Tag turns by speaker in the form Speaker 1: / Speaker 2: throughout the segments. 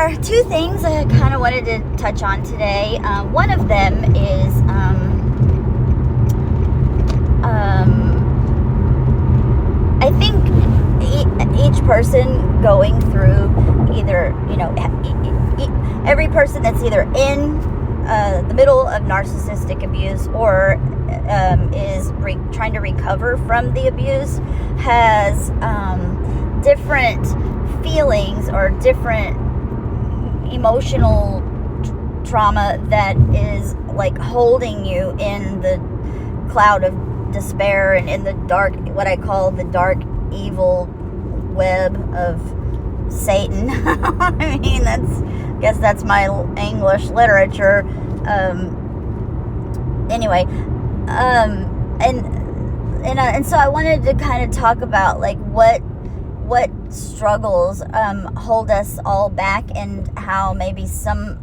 Speaker 1: are two things I kind of wanted to touch on today. One of them is I think each person going through either, every person that's either in the middle of narcissistic abuse or is trying to recover from the abuse has different feelings or different emotional trauma that is like holding you in the cloud of despair and in the dark, what I call the dark evil web of Satan. I mean, I guess that's my English literature. Anyway, and so I wanted to kind of talk about like what struggles hold us all back, and how maybe some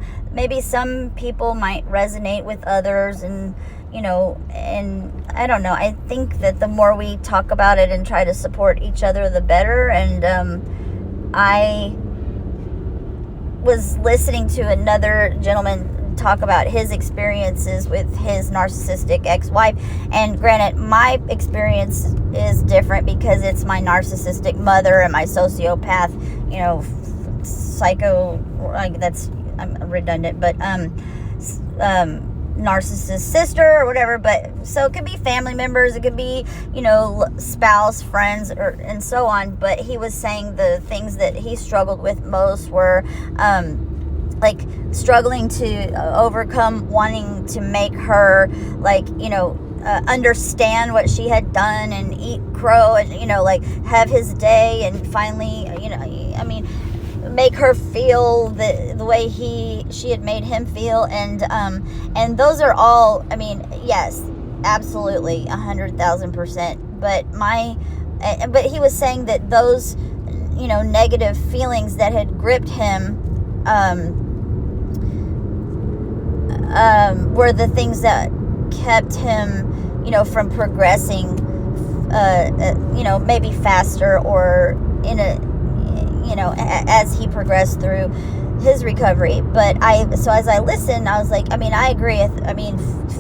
Speaker 1: people might resonate with others, and and I don't know. I think that the more we talk about it and try to support each other, the better. And I was listening to another gentleman talk about his experiences with his narcissistic ex-wife, and granted, my experience is different because it's my narcissistic mother and my sociopath, psycho, like I'm redundant, but narcissist sister or whatever. But so it could be family members, it could be spouse, friends, and so on. But he was saying the things that he struggled with most were like struggling to overcome wanting to make her understand what she had done and eat crow and have his day, and finally make her feel the way she had made him feel. And those are all, yes, absolutely 100,000%. But he was saying that those negative feelings that had gripped him were the things that kept him from progressing maybe faster, or in a as he progressed through his recovery. But so as I listened, I was like, I agree.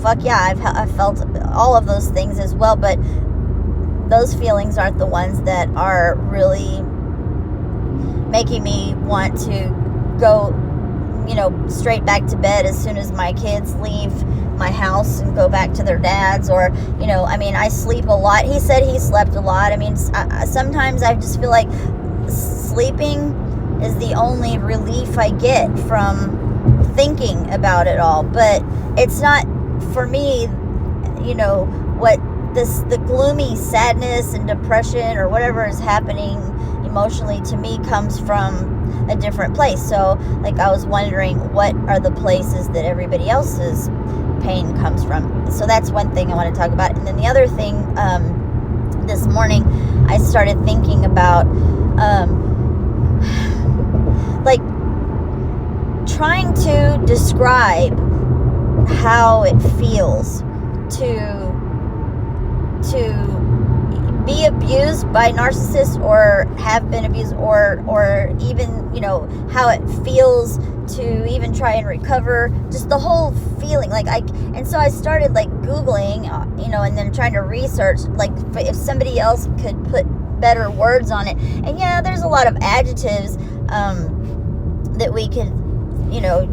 Speaker 1: Fuck yeah, I've felt all of those things as well, but those feelings aren't the ones that are really making me want to go straight back to bed as soon as my kids leave my house and go back to their dad's. Or I sleep a lot. He said he slept a lot. Sometimes I just feel like sleeping is the only relief I get from thinking about it all. But it's not, for me, what the gloomy sadness and depression or whatever is happening emotionally to me comes from a different place. So like I was wondering, what are the places that everybody else's pain comes from? So that's one thing I want to talk about. And then the other thing, this morning I started thinking about like trying to describe how it feels to be abused by narcissists, or have been abused, or even how it feels to even try and recover, just the whole feeling. And so I started like Googling, and then trying to research like if somebody else could put better words on it. And yeah, there's a lot of adjectives that we could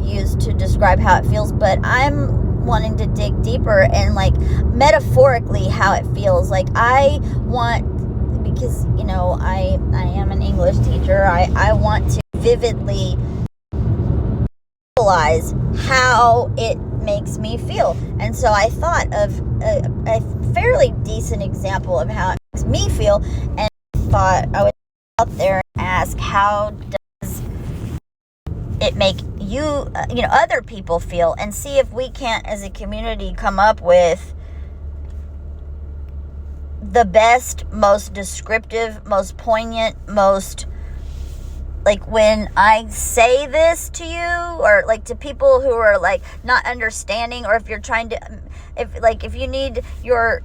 Speaker 1: use to describe how it feels, but I'm wanting to dig deeper and like metaphorically how it feels. Like I want, because I am an English teacher, I want to vividly visualize how it makes me feel. And so I thought of a fairly decent example of how it makes me feel, and thought I would go out there and ask, how does it make you other people feel, and see if we can't as a community come up with the best, most descriptive, most poignant, most, like when I say this to you, or like to people who are like not understanding, or if you're trying to if you need your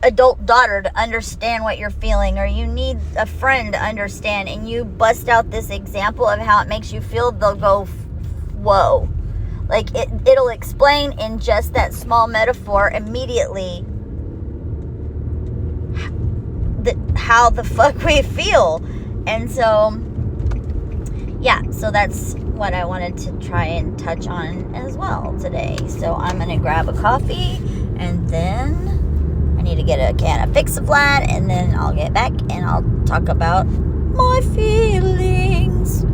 Speaker 1: adult daughter to understand what you're feeling, or you need a friend to understand, and you bust out this example of how it makes you feel, they'll go, whoa. Like, it'll explain in just that small metaphor immediately how the fuck we feel. And so, yeah, so that's what I wanted to try and touch on as well today. So I'm going to grab a coffee, and then I need to get a can of Fix-A-Flat, and then I'll get back and I'll talk about my feelings.